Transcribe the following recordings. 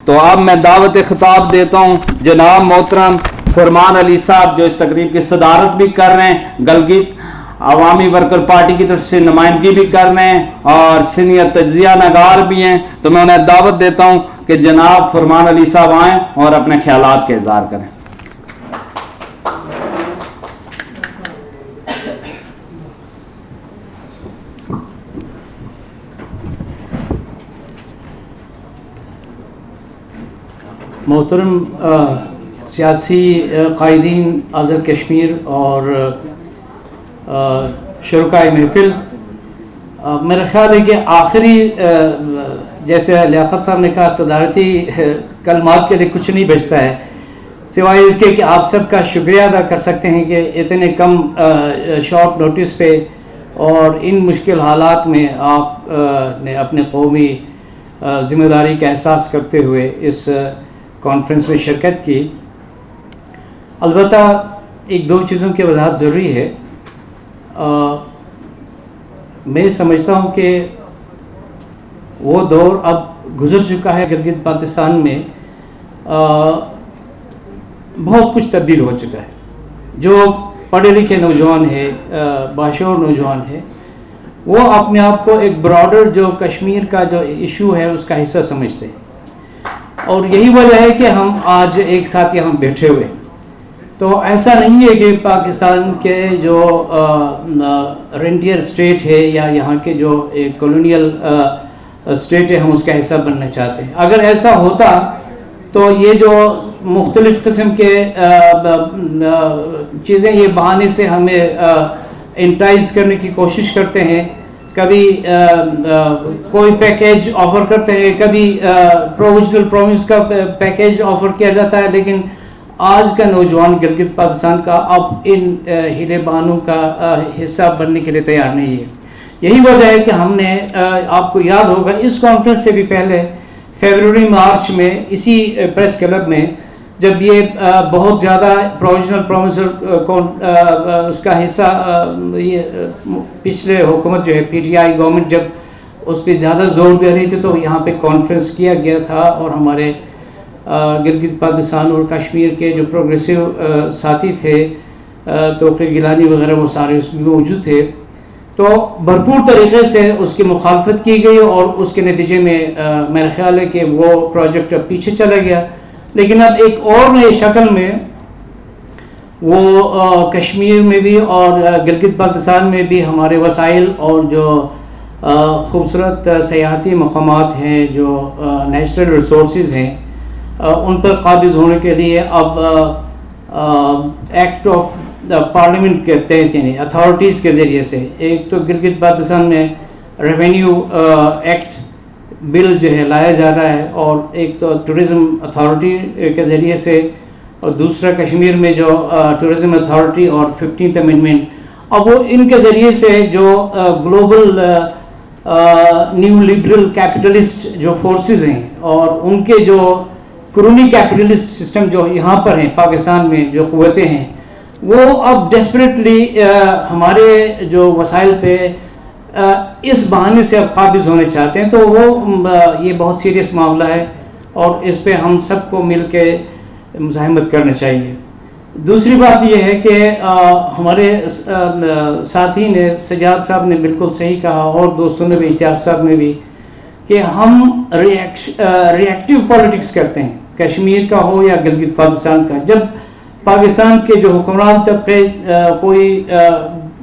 تو اب میں دعوت خطاب دیتا ہوں جناب محترم فرمان علی صاحب جو اس تقریب کی صدارت بھی کر رہے ہیں، گلگت عوامی ورکر پارٹی کی طرف سے نمائندگی بھی کر رہے ہیں اور سینئر تجزیہ نگار بھی ہیں. تو میں انہیں دعوت دیتا ہوں کہ جناب فرمان علی صاحب آئیں اور اپنے خیالات کا اظہار کریں. محترم سیاسی قائدین آزاد کشمیر اور شرکائے محفل، میرا خیال ہے کہ آخری جیسے لیاقت صاحب نے کہا صدارتی کلمات کے لیے کچھ نہیں بچتا ہے سوائے اس کے کہ آپ سب کا شکریہ ادا کر سکتے ہیں کہ اتنے کم شارٹ نوٹس پہ اور ان مشکل حالات میں آپ نے اپنے قومی ذمہ داری کا احساس کرتے ہوئے اس کانفرنس میں شرکت کی. البتہ ایک دو چیزوں کی وضاحت ضروری ہے. میں سمجھتا ہوں کہ وہ دور اب گزر چکا ہے. گلگت بلتستان میں بہت کچھ تبدیل ہو چکا ہے. جو پڑھے لکھے نوجوان ہیں، باشعور نوجوان ہیں، وہ اپنے آپ کو ایک براڈر جو کشمیر کا جو ایشو ہے اس کا حصہ سمجھتے ہیں، اور یہی وجہ ہے کہ ہم آج ایک ساتھ یہاں بیٹھے ہوئے ہیں. تو ایسا نہیں ہے کہ پاکستان کے جو رینٹیئر اسٹیٹ ہے یا یہاں کے جو کولونیل اسٹیٹ ہے ہم اس کا حصہ بننا چاہتے ہیں. اگر ایسا ہوتا تو یہ جو مختلف قسم کے چیزیں یہ بہانے سے ہمیں انٹائز کرنے کی کوشش کرتے ہیں، کبھی کوئی پیکیج آفر کرتے ہیں، کبھی پروویژنل پرومس کا پیکیج آفر کیا جاتا ہے، لیکن آج کا نوجوان گلگت بلتستان کا اب ان ہیلے بہانوں کا حصہ بننے کے لیے تیار نہیں ہے. یہی وجہ ہے کہ ہم نے آپ کو یاد ہوگا اس کانفرنس سے بھی پہلے فیبروری مارچ میں اسی پریس کلب میں جب یہ بہت زیادہ پروویژنل پرومس اس کا حصہ یہ پچھلے حکومت جو ہے پی ٹی آئی گورنمنٹ جب اس پہ زیادہ زور دے رہی تھی تو یہاں پہ کانفرنس کیا گیا تھا اور ہمارے گلگت بلتستان اور کشمیر کے جو پروگریسو ساتھی تھے توقیر گیلانی وغیرہ وہ سارے اس میں موجود تھے. تو بھرپور طریقے سے اس کی مخالفت کی گئی اور اس کے نتیجے میں میرا خیال ہے کہ وہ پروجیکٹ اب پیچھے چلا گیا. لیکن اب ایک اور نئے شکل میں وہ کشمیر میں بھی اور گلگت بلتستان میں بھی ہمارے وسائل اور جو خوبصورت سیاحتی مقامات ہیں، جو نیچرل ریسورسز ہیں، ان پر قابض ہونے کے لیے اب ایکٹ آف پارلیمنٹ کے تحت یعنی اتھارٹیز کے ذریعے سے ایک تو گلگت بلتستان میں ریونیو ایکٹ بل جو ہے لایا جا رہا ہے، اور ایک تو ٹورزم اتھارٹی کے ذریعے سے، اور دوسرا کشمیر میں جو ٹورزم اتھارٹی اور 15th امینڈمنٹ. اب وہ ان کے ذریعے سے جو گلوبل نیو لبرل کیپٹلسٹ جو فورسز ہیں اور ان کے جو کرونی کیپٹلسٹ سسٹم جو یہاں پر ہیں پاکستان میں جو قوتیں ہیں، وہ اب ڈیسپریٹلی ہمارے جو وسائل پہ اس بہانے سے اب قابض ہونے چاہتے ہیں. تو وہ یہ بہت سیریس معاملہ ہے اور اس پہ ہم سب کو مل کے مزاحمت کرنا چاہیے. دوسری بات یہ ہے کہ ہمارے ساتھی نے سجاد صاحب نے بالکل صحیح کہا اور دوستوں نے بھی اشتیاق صاحب نے بھی کہ ہم ریئیکٹیو پالیٹکس کرتے ہیں، کشمیر کا ہو یا گلگت بلتستان کا. جب پاکستان کے جو حکمران طبقے کوئی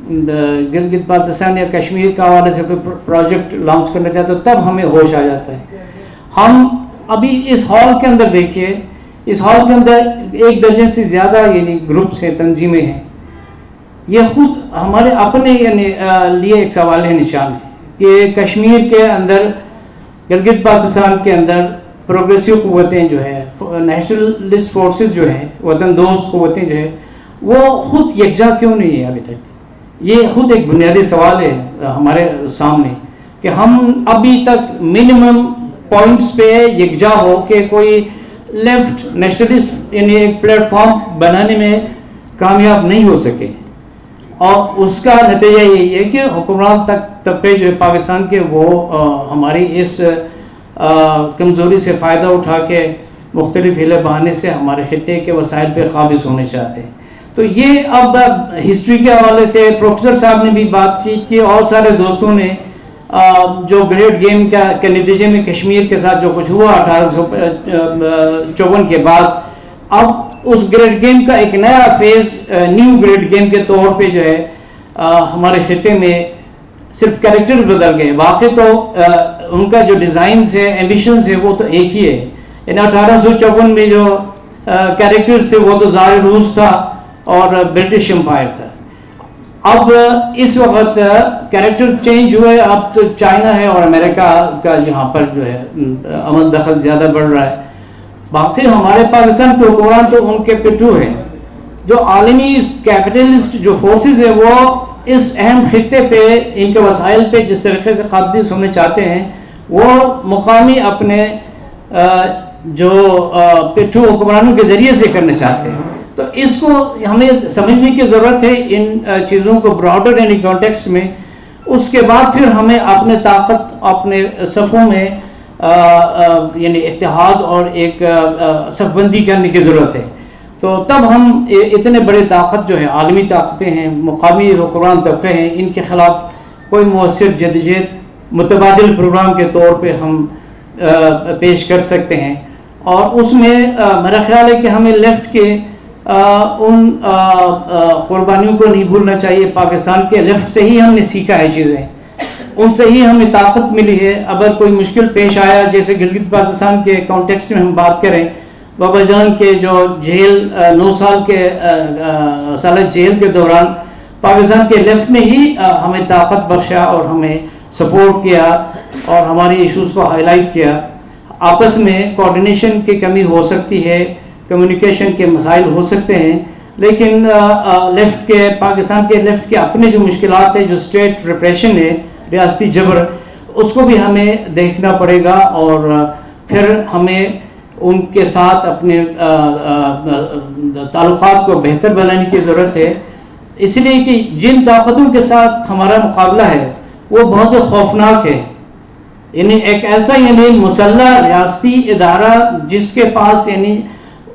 گلگت بلتستان یا کشمیر کا حوالے سے کوئی پروجیکٹ لانچ کرنا چاہتے ہو تب ہمیں ہوش آ جاتا ہے. ہم ابھی اس ہال کے اندر دیکھیے، اس ہال کے اندر 1 درجن سے زیادہ یعنی گروپس ہیں، تنظیمیں ہیں. یہ خود ہمارے اپنے یعنی لیے ایک سوال نشان ہے کہ کشمیر کے اندر گلگت بلتستان کے اندر پروگریسو قوتیں جو ہے، نیشنلسٹ فورسز جو ہیں، وطن دوست قوتیں جو ہیں، وہ خود یکجا کیوں نہیں ہے ابھی تک؟ یہ خود ایک بنیادی سوال ہے ہمارے سامنے کہ ہم ابھی تک منیمم پوائنٹس پہ یکجا ہو کہ کوئی لیفٹ نیشنلسٹ یعنی ایک پلیٹ فارم بنانے میں کامیاب نہیں ہو سکے. اور اس کا نتیجہ یہی ہے کہ حکمران طبقے جو پاکستان کے وہ ہماری اس کمزوری سے فائدہ اٹھا کے مختلف ہیلے بہانے سے ہمارے خطے کے وسائل پہ قابض ہونے چاہتے ہیں. تو یہ اب ہسٹری کے حوالے سے پروفیسر صاحب نے بھی بات چیت کی اور سارے دوستوں نے جو گریٹ گیم کے نتیجے میں کشمیر کے ساتھ جو کچھ ہوا 1854 کے بعد، اب اس گریٹ گیم کا ایک نیا فیز نیو گریٹ گیم کے طور پہ جو ہے ہمارے خطے میں صرف کریکٹر بدل گئے. واقعی تو ان کا جو ڈیزائنز ہے ایمبیشنز ہے وہ تو ایک ہی ہے. یعنی 1854 میں جو کریکٹرز تھے وہ تو زار روس تھا اور برٹش امپائر تھا. اب اس وقت کریکٹر چینج ہوئے، اب تو چائنا ہے اور امریکہ کا یہاں پر جو ہے عمل دخل زیادہ بڑھ رہا ہے. باقی ہمارے پاکستان کے حکمران تو ان کے پٹھو ہیں. جو عالمی کیپٹلسٹ جو فورسز ہیں وہ اس اہم خطے پہ ان کے وسائل پہ جس طریقے سے قابض ہونے چاہتے ہیں وہ مقامی اپنے جو پٹھو حکمرانوں کے ذریعے سے کرنا چاہتے ہیں. تو اس کو ہمیں سمجھنے کی ضرورت ہے ان چیزوں کو براڈر یعنی کانٹیکسٹ میں. اس کے بعد پھر ہمیں اپنے طاقت اپنے صفوں میں یعنی اتحاد اور ایک صف بندی کرنے کی ضرورت ہے. تو تب ہم اتنے بڑے طاقت جو ہے عالمی طاقتیں ہیں، مقامی حکمران طبقے ہیں، ان کے خلاف کوئی مؤثر جدوجہد متبادل پروگرام کے طور پہ ہم پیش کر سکتے ہیں. اور اس میں میرا خیال ہے کہ ہمیں لیفٹ کے ان قربانیوں کو نہیں بھولنا چاہیے. پاکستان کے لیفٹ سے ہی ہم نے سیکھا ہے چیزیں، ان سے ہی ہمیں طاقت ملی ہے. اگر کوئی مشکل پیش آیا جیسے گلگت بلتستان کے کانٹیکسٹ میں ہم بات کریں، بابا جان کے جو جیل 9 سال جیل کے دوران پاکستان کے لیفٹ نے ہی ہمیں طاقت بخشا اور ہمیں سپورٹ کیا اور ہماری ایشوز کو ہائی لائٹ کیا. آپس میں کوارڈینیشن کی کمی ہو سکتی ہے، کمیونیکیشن کے مسائل ہو سکتے ہیں، لیکن لیفٹ کے پاکستان کے لیفٹ کے اپنے جو مشکلات ہیں، جو اسٹیٹ ریپریشن ہے، ریاستی جبر، اس کو بھی ہمیں دیکھنا پڑے گا. اور پھر ہمیں ان کے ساتھ اپنے تعلقات کو بہتر بنانے کی ضرورت ہے. اس لیے کہ جن طاقتوں کے ساتھ ہمارا مقابلہ ہے وہ بہت خوفناک ہے. یعنی ایک ایسا یعنی مسلح ریاستی ادارہ جس کے پاس یعنی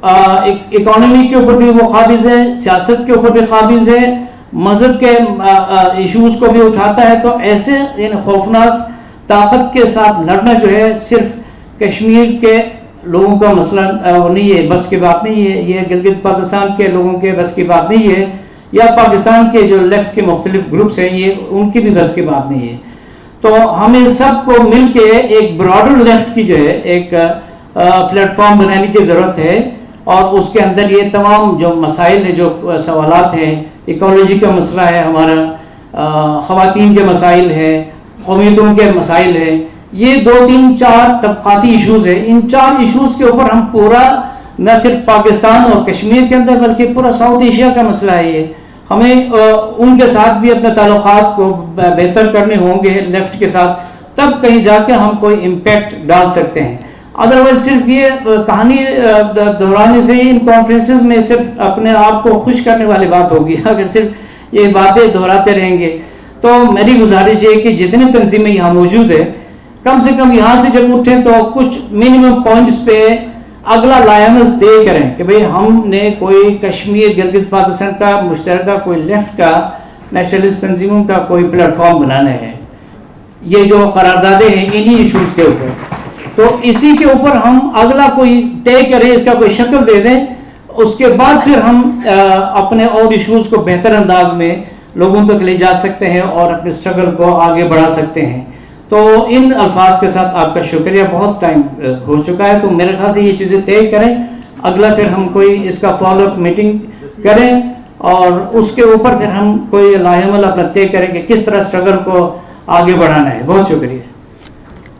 اکانومی کے اوپر بھی وہ قابض ہے، سیاست کے اوپر بھی قابض ہے، مذہب کے ایشوز کو بھی اٹھاتا ہے. تو ایسے یعنی خوفناک طاقت کے ساتھ لڑنا جو ہے صرف کشمیر کے لوگوں کا مسئلہ نہیں ہے، بس کی بات نہیں ہے. یہ گلگت بلتستان کے لوگوں کے بس کی بات نہیں ہے، یا پاکستان کے جو لیفٹ کے مختلف گروپس ہیں یہ ان کی بھی بس کی بات نہیں ہے. تو ہمیں سب کو مل کے ایک براڈر لیفٹ کی جو ہے ایک پلیٹ فارم بنانے کی ضرورت ہے. اور اس کے اندر یہ تمام جو مسائل ہیں، جو سوالات ہیں، ایکولوجی کا مسئلہ ہے ہمارا، خواتین کے مسائل ہیں، قومیتوں کے مسائل ہیں، یہ 2 3 4 طبقاتی ایشوز ہیں. ان 4 ایشوز کے اوپر ہم پورا نہ صرف پاکستان اور کشمیر کے اندر بلکہ پورا ساؤتھ ایشیا کا مسئلہ ہے یہ. ہمیں ان کے ساتھ بھی اپنے تعلقات کو بہتر کرنے ہوں گے لیفٹ کے ساتھ، تب کہیں جا کے ہم کوئی امپیکٹ ڈال سکتے ہیں. ادروائز صرف یہ کہانی دہرانے سے ہی ان کانفرنسز میں صرف اپنے آپ کو خوش کرنے والی بات ہوگی. اگر صرف یہ باتیں دہراتے رہیں گے تو میری گزارش ہے کہ جتنی تنظیمیں یہاں موجود ہیں کم سے کم یہاں سے جب اٹھیں تو کچھ منیمم پوائنٹس پہ اگلا لائحہ طے کریں کہ بھئی ہم نے کوئی کشمیر گلگت بلتستان کا مشترکہ کوئی لیفٹ کا نیشنلسٹ تنظیموں کا کوئی پلیٹ فارم بنانا ہے. یہ جو قراردادیں ہیں انہی ایشوز کے اوپر، تو اسی کے اوپر ہم اگلا کوئی طے کریں، اس کا کوئی شکل دے دیں. اس کے بعد پھر ہم اپنے اور ایشوز کو بہتر انداز میں لوگوں تک لے جا سکتے ہیں اور اپنے اسٹرگل کو آگے بڑھا سکتے ہیں. تو ان الفاظ کے ساتھ آپ کا شکریہ. بہت ٹائم ہو چکا ہے، تو میرے خیال سے یہ چیزیں طے کریں. اگلا پھر ہم کوئی اس کا فالو اپ میٹنگ کریں اور اس کے اوپر پھر ہم کوئی لائحہ عمل اپنا طے کریں کہ کس طرح اسٹرگل کو آگے بڑھانا ہے. بہت شکریہ.